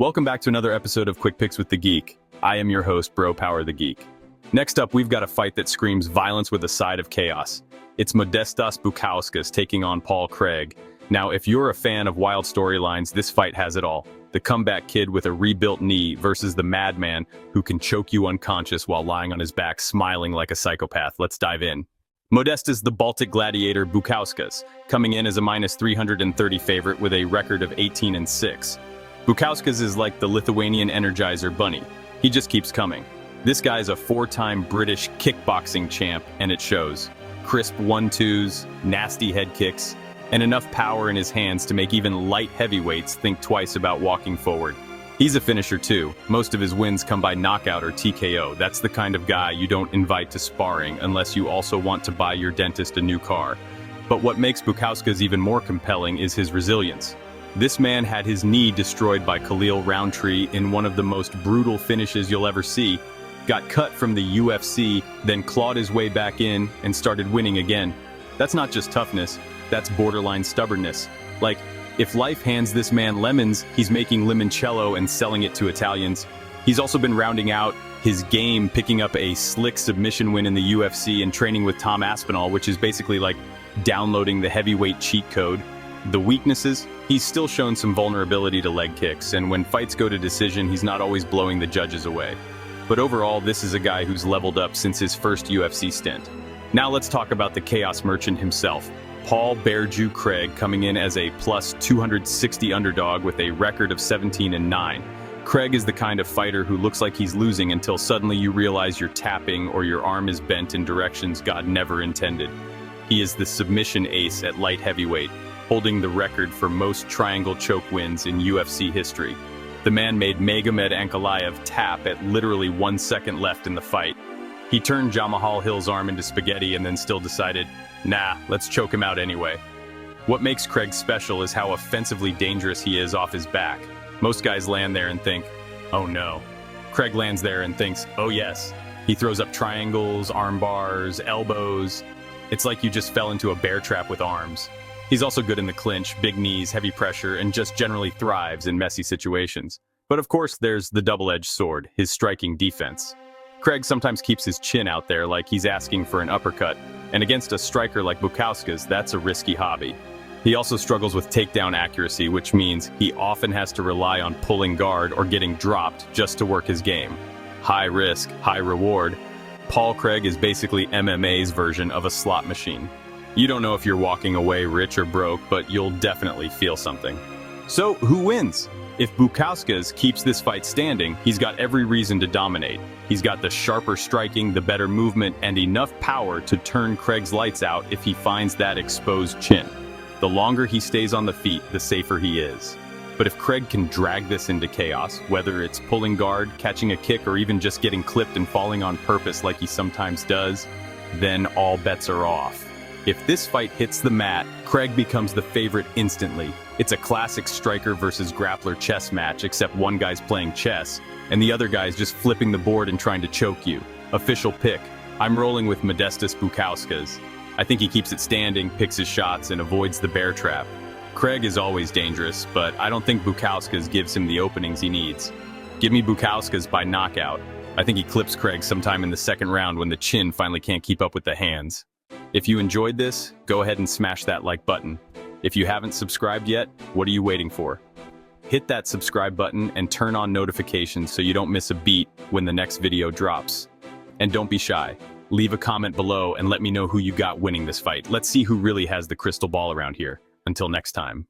Welcome back to another episode of Quick Picks with the Geek. I am your host, Bro Power the Geek. Next up, we've got a fight that screams violence with a side of chaos. It's Modestas Bukauskas taking on Paul Craig. Now, if you're a fan of wild storylines, this fight has it all. The comeback kid with a rebuilt knee versus the madman who can choke you unconscious while lying on his back smiling like a psychopath. Let's dive in. Modestas the Baltic gladiator Bukauskas, coming in as a minus 330 favorite with a record of 18-6. Bukauskas is like the Lithuanian Energizer Bunny. He just keeps coming. This guy's a four-time British kickboxing champ, and it shows. Crisp 1-2s, nasty head kicks, and enough power in his hands to make even light heavyweights think twice about walking forward. He's a finisher too. Most of his wins come by knockout or TKO. That's the kind of guy you don't invite to sparring unless you also want to buy your dentist a new car. But what makes Bukauskas even more compelling is his resilience. This man had his knee destroyed by Khalil Roundtree in one of the most brutal finishes you'll ever see, got cut from the UFC, then clawed his way back in and started winning again. That's not just toughness, that's borderline stubbornness. Like, if life hands this man lemons, he's making limoncello and selling it to Italians. He's also been rounding out his game, picking up a slick submission win in the UFC and training with Tom Aspinall, which is basically like downloading the heavyweight cheat code. The weaknesses? He's still shown some vulnerability to leg kicks, and when fights go to decision, he's not always blowing the judges away. But overall, this is a guy who's leveled up since his first UFC stint. Now let's talk about the Chaos Merchant himself. Paul Bearjew Craig coming in as a plus 260 underdog with a record of 17-9. Craig is the kind of fighter who looks like he's losing until suddenly you realize you're tapping or your arm is bent in directions God never intended. He is the submission ace at light heavyweight, holding the record for most triangle choke wins in UFC history. The man made Magomed Ankalaev tap at literally 1 second left in the fight. He turned Jamahal Hill's arm into spaghetti and then still decided, nah, let's choke him out anyway. What makes Craig special is how offensively dangerous he is off his back. Most guys land there and think, oh no. Craig lands there and thinks, oh yes. He throws up triangles, arm bars, elbows. It's like you just fell into a bear trap with arms. He's also good in the clinch, big knees, heavy pressure, and just generally thrives in messy situations. But of course, there's the double-edged sword, his striking defense. Craig sometimes keeps his chin out there like he's asking for an uppercut, and against a striker like Bukauskas, that's a risky hobby. He also struggles with takedown accuracy, which means he often has to rely on pulling guard or getting dropped just to work his game. High risk, high reward. Paul Craig is basically MMA's version of a slot machine. You don't know if you're walking away rich or broke, but you'll definitely feel something. So, who wins? If Bukauskas keeps this fight standing, he's got every reason to dominate. He's got the sharper striking, the better movement, and enough power to turn Craig's lights out if he finds that exposed chin. The longer he stays on the feet, the safer he is. But if Craig can drag this into chaos, whether it's pulling guard, catching a kick, or even just getting clipped and falling on purpose like he sometimes does, then all bets are off. If this fight hits the mat, Craig becomes the favorite instantly. It's a classic striker versus grappler chess match, except one guy's playing chess, and the other guy's just flipping the board and trying to choke you. Official pick. I'm rolling with Modestas Bukauskas. I think he keeps it standing, picks his shots, and avoids the bear trap. Craig is always dangerous, but I don't think Bukauskas gives him the openings he needs. Give me Bukauskas by knockout. I think he clips Craig sometime in the second round when the chin finally can't keep up with the hands. If you enjoyed this, go ahead and smash that like button. If you haven't subscribed yet, what are you waiting for? Hit that subscribe button and turn on notifications so you don't miss a beat when the next video drops. And don't be shy. Leave a comment below and let me know who you got winning this fight. Let's see who really has the crystal ball around here. Until next time.